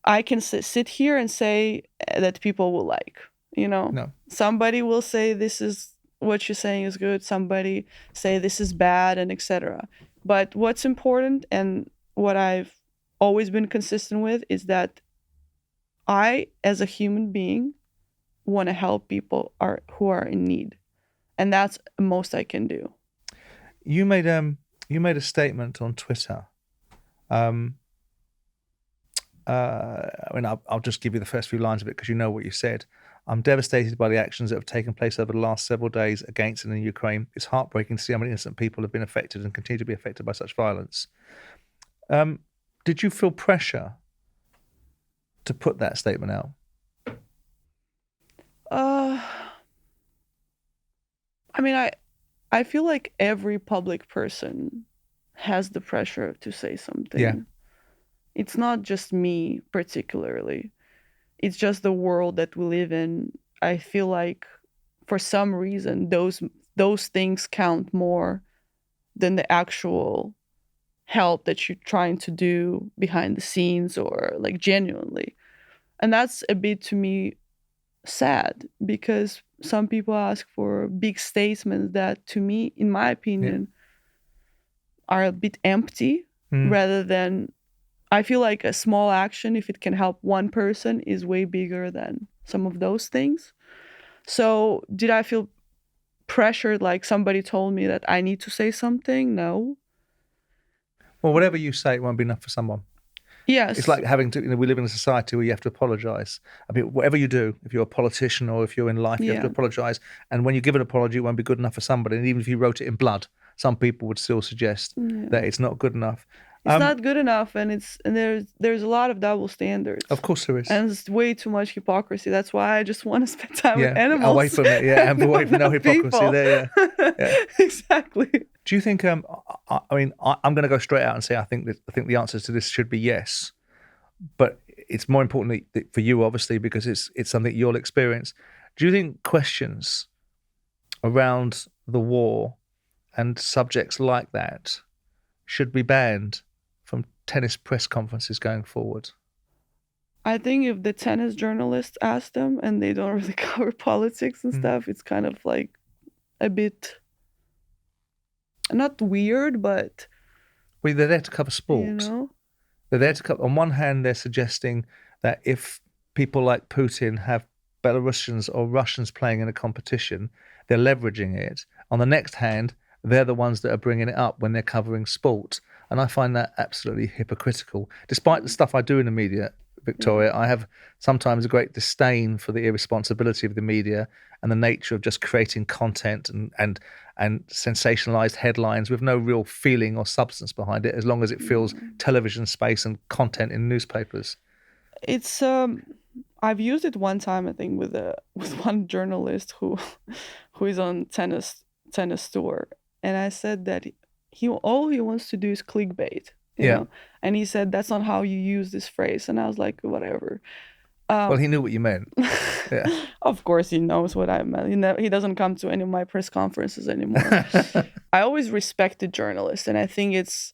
I can sit here and say that people will like. No. Somebody will say this is what you're saying is good. Somebody say this is bad, and etc. But what's important and what I've always been consistent with is that I, as a human being, want to help people who are in need, and that's the most I can do. You made a statement on Twitter. I'll just give you the first few lines of it because you know what you said. I'm devastated by the actions that have taken place over the last several days against and in Ukraine. It's heartbreaking to see how many innocent people have been affected and continue to be affected by such violence. Did you feel pressure to put that statement out? I feel like every public person has the pressure to say something. Yeah. It's not just me particularly. It's just the world that we live in. I feel like for some reason those things count more than the actual help that you're trying to do behind the scenes or like genuinely. And that's a bit, to me, sad because some people ask for big statements that, to me, in my opinion, are a bit empty rather than, I feel like a small action, if it can help one person, is way bigger than some of those things. So did I feel pressured, like somebody told me that I need to say something? No. Well, whatever you say, it won't be enough for someone. Yes. It's like having to, we live in a society where you have to apologize. I mean, whatever you do, if you're a politician or if you're in life, you have to apologize. And when you give an apology, it won't be good enough for somebody. And even if you wrote it in blood, some people would still suggest that it's not good enough. It's not good enough, and there's a lot of double standards. Of course there is. And it's way too much hypocrisy. That's why I just want to spend time with animals. Away from it, and away from no hypocrisy there, Exactly. Do you think, I'm going to go straight out and say I think the answer to this should be yes. But it's more important for you, obviously, because it's something you'll experience. Do you think questions around the war and subjects like that should be banned from tennis press conferences going forward? I think if the tennis journalists ask them and they don't really cover politics and stuff, it's kind of like a bit, not weird, but... Well, they're there to cover sport. They're there to cover... On one hand, they're suggesting that if people like Putin have Belarusians or Russians playing in a competition, they're leveraging it. On the next hand, they're the ones that are bringing it up when they're covering sport. And I find that absolutely hypocritical. Despite the stuff I do in the media, Victoria, I have sometimes a great disdain for the irresponsibility of the media and the nature of just creating content and sensationalized headlines with no real feeling or substance behind it, as long as it fills television space and content in newspapers. It's I've used it one time, I think, with one journalist who is on tennis tour, and I said that all he wants to do is clickbait. You know? And he said, that's not how you use this phrase. And I was like, whatever. Well, he knew what you meant. Yeah. Of course he knows what I meant. He doesn't come to any of my press conferences anymore. I always respected journalists. And I think it's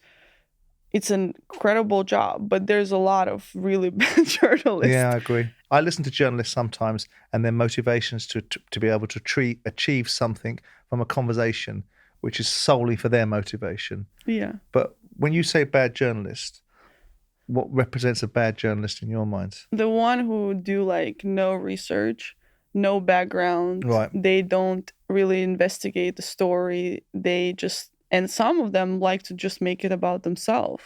it's an incredible job, but there's a lot of really bad journalists. Yeah, I agree. I listen to journalists sometimes and their motivations to be able to achieve something from a conversation which is solely for their motivation. Yeah. But when you say bad journalist, what represents a bad journalist in your mind? The one who do like no research, no background. Right. They don't really investigate the story. They just, and some of them like to just make it about themselves.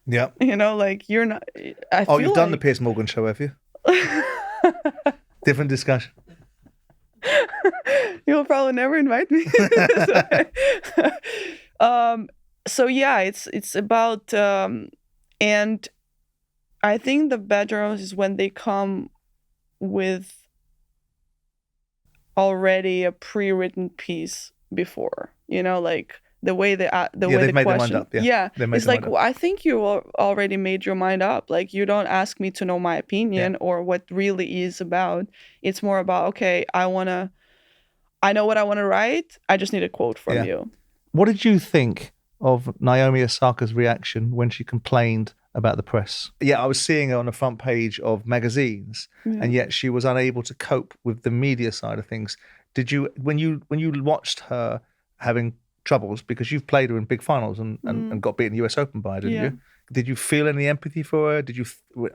Yeah. You know, like you're not. I Oh, feel you've done the like Piers Morgan show, have you? Different discussion. You'll probably never invite me. So yeah, it's about and I think the bad journalists is when they come with already a pre-written piece before, you know, like the way the Yeah, way they've the made their mind question. up. Yeah. Yeah, They made it's their like mind up. I think you already made your mind up. Like you don't ask me to know my opinion or what really is about. It's more about, okay, I know what I want to write. I just need a quote from you. What did you think of Naomi Osaka's reaction when she complained about the press? Yeah, I was seeing her on the front page of magazines, and yet she was unable to cope with the media side of things. Did you, when you watched her having troubles, because you've played her in big finals and got beaten the US Open by her, didn't you? Did you feel any empathy for her? Did you,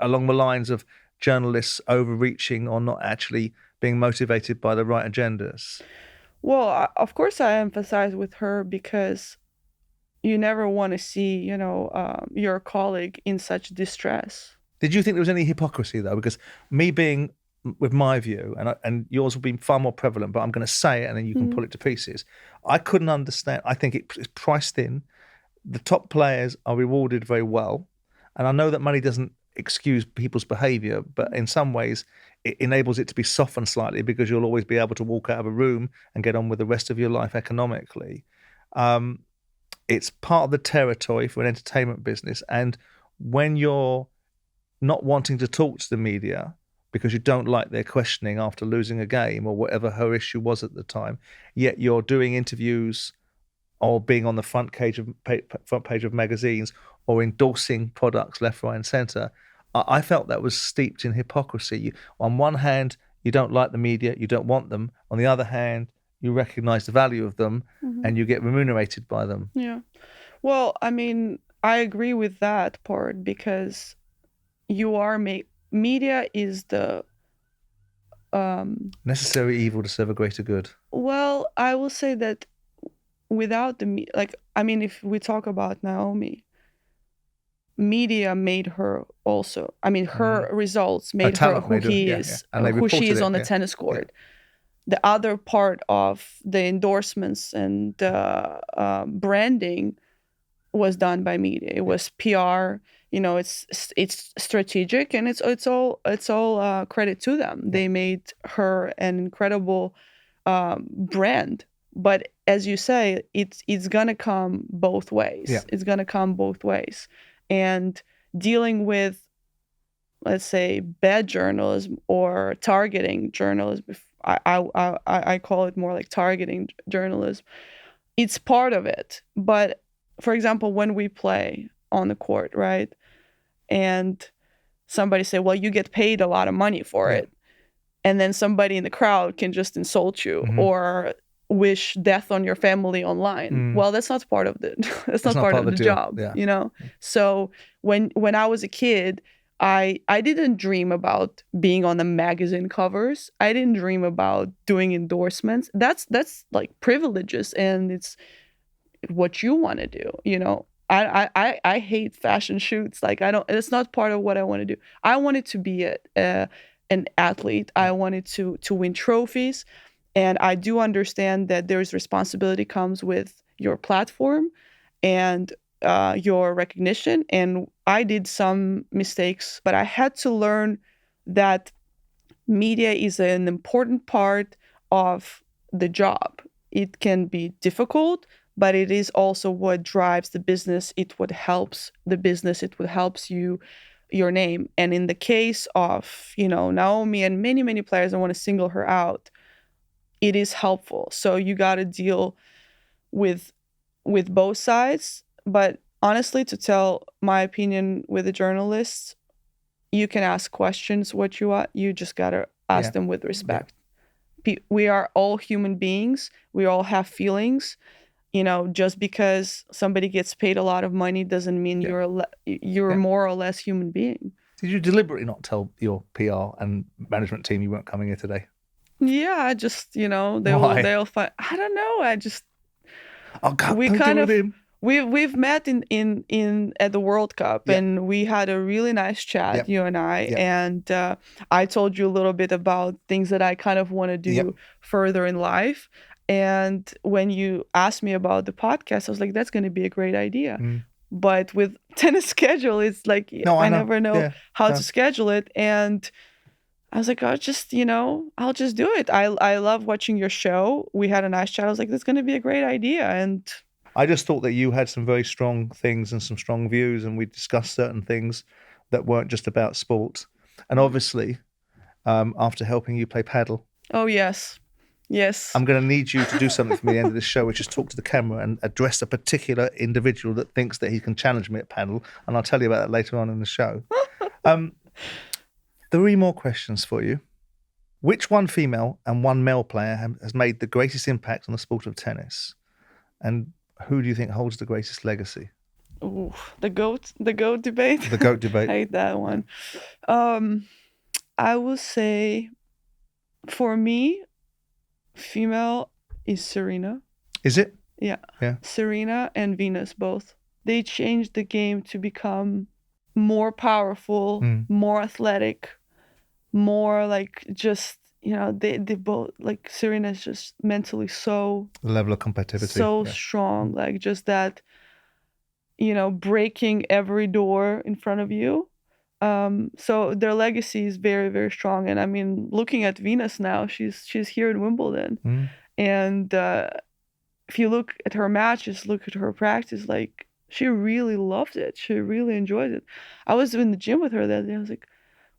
along the lines of journalists overreaching or not actually being motivated by the right agendas? Well, of course I emphasize with her because you never want to see, you know, your colleague in such distress. Did you think there was any hypocrisy though? Because me being with my view, and yours will be far more prevalent, but I'm going to say it and then you can pull it to pieces. I couldn't understand. I think it's priced in. The top players are rewarded very well. And I know that money doesn't excuse people's behavior, but in some ways it enables it to be softened slightly because you'll always be able to walk out of a room and get on with the rest of your life economically. It's part of the territory for an entertainment business. And when you're not wanting to talk to the media because you don't like their questioning after losing a game or whatever her issue was at the time, yet you're doing interviews or being on the front page of magazines or endorsing products left, right, and centre, I felt that was steeped in hypocrisy. On one hand, you don't like the media, you don't want them. On the other hand, you recognise the value of them and you get remunerated by them. Yeah. Well, I mean, I agree with that part because you are media is the necessary evil to serve a greater good. Well, I will say that without the like, I mean, if we talk about Naomi, media made her also. I mean, her results made her who he is, who she is on the tennis court. The other part of the endorsements and branding was done by media. It was PR. You know, it's strategic, and it's all credit to them. They made her an incredible brand. But as you say, it's gonna come both ways. Yeah. It's gonna come both ways, and dealing with, let's say, bad journalism or targeting journalism. I call it more like targeting journalism. It's part of it. But for example, when we play on the court, right? And somebody say, well, you get paid a lot of money for it. And then somebody in the crowd can just insult you or wish death on your family online. Well, that's not part of the that's not part of the job, you know? So when I was a kid, I didn't dream about being on the magazine covers. I didn't dream about doing endorsements. That's like privileges, and it's what you want to do, you know. I hate fashion shoots. Like it's not part of what I want to do. I wanted to be an athlete. I wanted to win trophies, and I do understand that there's responsibility comes with your platform and your recognition. And I did some mistakes, but I had to learn that media is an important part of the job. It can be difficult, but it is also what drives the business. It would helps the business. It would helps you, your name. And in the case of, you know, Naomi and many players, I want to single her out, it is helpful. So you got to deal with both sides. But honestly, to tell my opinion with the journalists, you can ask questions what you want. You just gotta ask them with respect. We are all human beings. We all have feelings. Just because somebody gets paid a lot of money doesn't mean you're more or less human being. Did you deliberately not tell your PR and management team you weren't coming here today? Yeah, just they'll find. I don't know. I just we don't kind do of it in. we've met in at the World Cup, and we had a really nice chat, you and I, and I told you a little bit about things that I kind of want to do further in life. And when you asked me about the podcast, I was like, that's going to be a great idea. But with tennis schedule, it's like I never know how to schedule it. And I was like, I'll just do it. I love watching your show. We had a nice chat. I was like, that's going to be a great idea. And I just thought that you had some very strong things and some strong views, and we discussed certain things that weren't just about sport. And obviously, after helping you play paddle. Oh, yes. Yes. I'm going to need you to do something for me at the end of this show, which is talk to the camera and address a particular individual that thinks that he can challenge me at paddle. And I'll tell you about that later on in the show. 3 more questions for you. Which one female and one male player has made the greatest impact on the sport of tennis? And who do you think holds the greatest legacy? Ooh, the goat debate. The goat debate. I hate that one. I will say, for me, female is Serena. Is it? Yeah. Serena and Venus both. They changed the game to become more powerful, more athletic, more like just, they both, like Serena's just mentally so... The level of competitivity. So strong, like just that, breaking every door in front of you. So their legacy is very, very strong. And I mean, looking at Venus now, she's here in Wimbledon. And if you look at her matches, look at her practice, like she really loved it. She really enjoyed it. I was in the gym with her that day. I was like,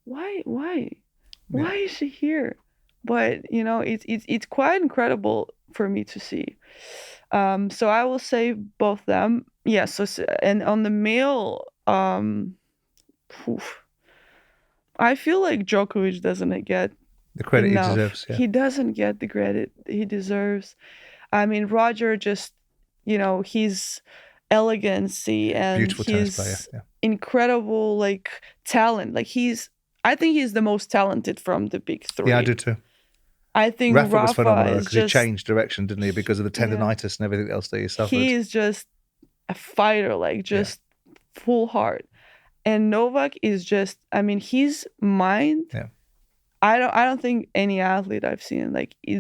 why is she here? But it's quite incredible for me to see. So I will say both them. Yeah. So and on the male, I feel like Djokovic doesn't get the credit enough. He deserves. Yeah. He doesn't get the credit he deserves. I mean, Roger just, his elegancy and beautiful tennis his player. incredible like talent. Like I think he's the most talented from the big 3. Yeah, I do too. I think Rafa was phenomenal because he changed direction, didn't he? Because of the tendonitis and everything else that he suffered. He is just a fighter, like just full heart. And Novak is just, I mean, his mind. Yeah. I don't think any athlete I've seen like he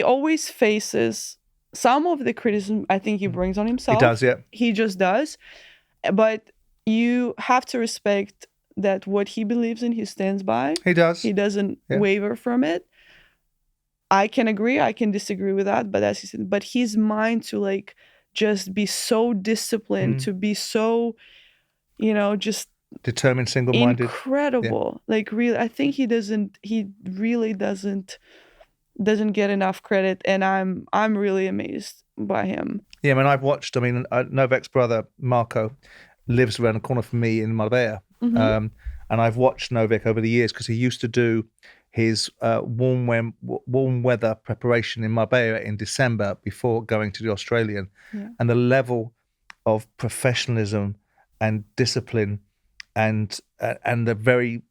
always faces some of the criticism I think he brings on himself. He does, yeah. He just does. But you have to respect that what he believes in, he stands by. He does. He doesn't waver from it. I can agree, I can disagree with that, but that's his mind to like just be so disciplined, to be so, just determined, single-minded, incredible. Like really, I think he really doesn't get enough credit, and I'm really amazed by him. Yeah, I mean, I've watched. I mean, Novak's brother Marco lives around the corner from me in Marbella, and I've watched Novak over the years because he used to do his warm weather preparation in Marbella in December before going to the Australian, and the level of professionalism and discipline and the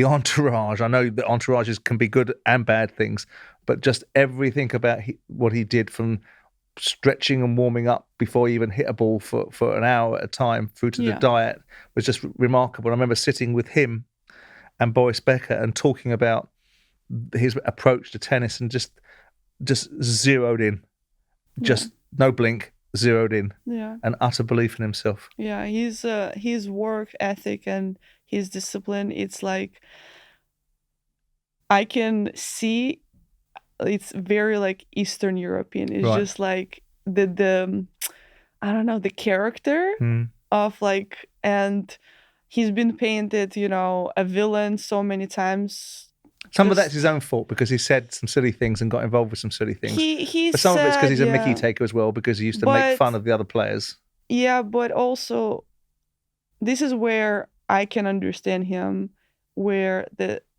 entourage. I know the entourages can be good and bad things, but just everything about what he did, from stretching and warming up before he even hit a ball for an hour at a time through to the diet, was just remarkable. I remember sitting with him and Boris Becker and talking about his approach to tennis, and just zeroed in, just no blink, zeroed in, and utter belief in himself. Yeah, his work ethic and his discipline, it's like I can see it's very like Eastern European. It's just like the I don't know, the character of like, and he's been painted, a villain so many times Some of that's his own fault because he said some silly things and got involved with some silly things. But some of it's because he's a Mickey taker as well, because he used to make fun of the other players. Yeah, but also, this is where I can understand him, where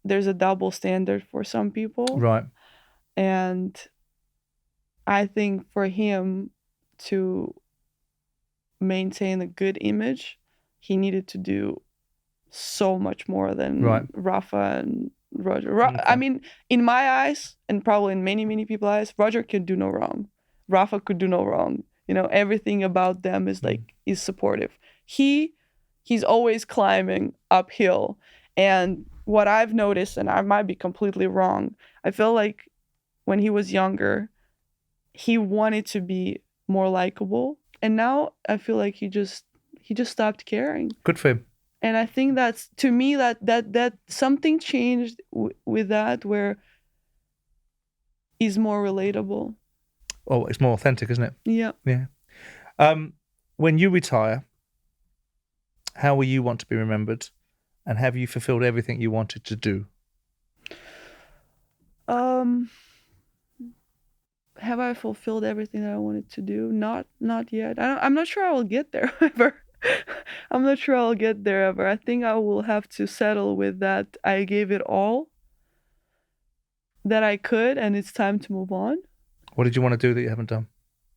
there's a double standard for some people. Right. And I think for him to maintain a good image, he needed to do so much more than Rafa and Roger. Okay. I mean, in my eyes, and probably in many, many people's eyes, Roger could do no wrong. Rafa could do no wrong. You know, everything about them is is supportive. He's always climbing uphill. And what I've noticed, and I might be completely wrong, I feel like when he was younger, he wanted to be more likable. And now I feel like he just stopped caring. Good for him. And I think that's, to me, that something changed with that, where he's more relatable. Oh, it's more authentic, isn't it? Yeah. Yeah. When you retire, how will you want to be remembered? And have you fulfilled everything you wanted to do? Have I fulfilled everything that I wanted to do? Not yet. I'm not sure I will get there ever. I'm not sure I'll get there ever. I think I will have to settle with that. I gave it all that I could, and it's time to move on. What did you want to do that you haven't done?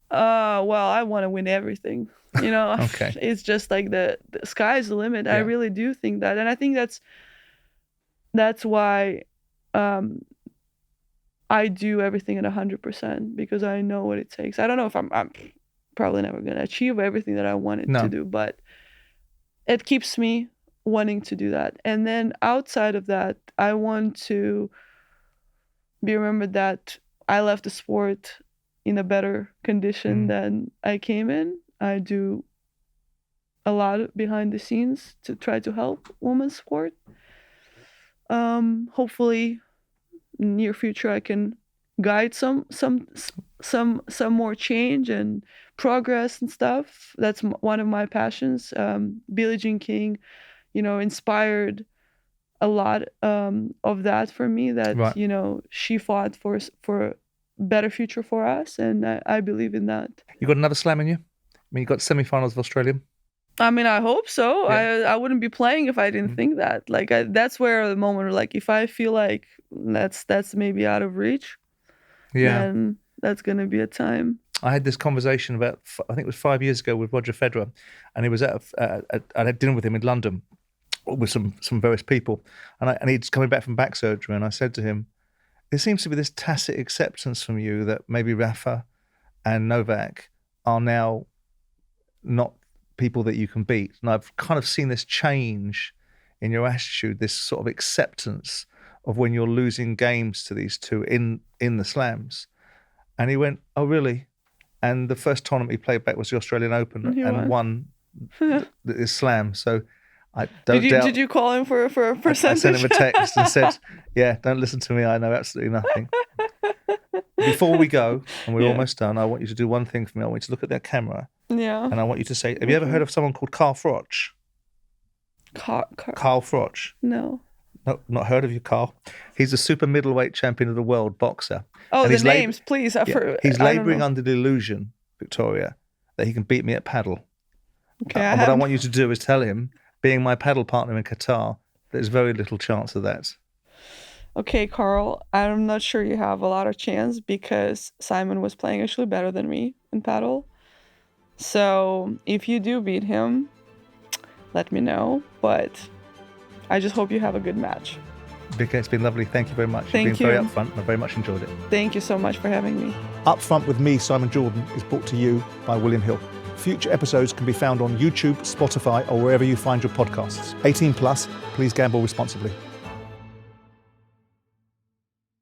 Well, I want to win everything. You know, Okay. It's just like the sky's the limit. Yeah. I really do think that, and I think that's why I do everything at 100%, because I know what it takes. I don't know if I'm probably never going to achieve everything that I wanted to do, but it keeps me wanting to do that. And then outside of that, I want to be remembered that I left the sport in a better condition than I came in. I do a lot behind the scenes to try to help women's sport. Hopefully, near future, I can guide some more change and progress and stuff. That's one of my passions. Billie Jean King, inspired a lot of that for me. That she fought for better future for us, and I believe in that. You got another slam in you? I mean, you got semi-finals of Australian. I mean, I hope so. Yeah. I wouldn't be playing if I didn't think that. Like, that's where the moment where, like, if I feel like that's maybe out of reach, then that's gonna be a time. I had this conversation about, I think it was 5 years ago, with Roger Federer, and he was I had dinner with him in London with some various people, and he's coming back from back surgery, and I said to him, there seems to be this tacit acceptance from you that maybe Rafa and Novak are now not people that you can beat. And I've kind of seen this change in your attitude, this sort of acceptance of when you're losing games to these two in the slams. And he went, oh, really? And the first tournament he played back was the Australian Open and won the slam. So I don't doubt. Did you call him for a percentage? I sent him a text and said, yeah, don't listen to me. I know absolutely nothing. Before we go, and we're almost done, I want you to do one thing for me. I want you to look at that camera. Yeah. And I want you to say, have you ever heard of someone called Carl Froch? Carl Froch. No. No, not heard of you, Carl. He's a super middleweight champion of the world boxer. Oh, and the names, please. He's labouring under the illusion, Victoria, that he can beat me at paddle. Okay. And what I want you to do is tell him, being my paddle partner in Qatar, there's very little chance of that. Okay, Carl, I'm not sure you have a lot of chance, because Simon was playing actually better than me in paddle. So if you do beat him, let me know. But I just hope you have a good match. Vika, it's been lovely. Thank you very much. Thank You've been very upfront, and I very much enjoyed it. Thank you so much for having me. Upfront with me, Simon Jordan, is brought to you by William Hill. Future episodes can be found on YouTube, Spotify, or wherever you find your podcasts. 18+, please gamble responsibly.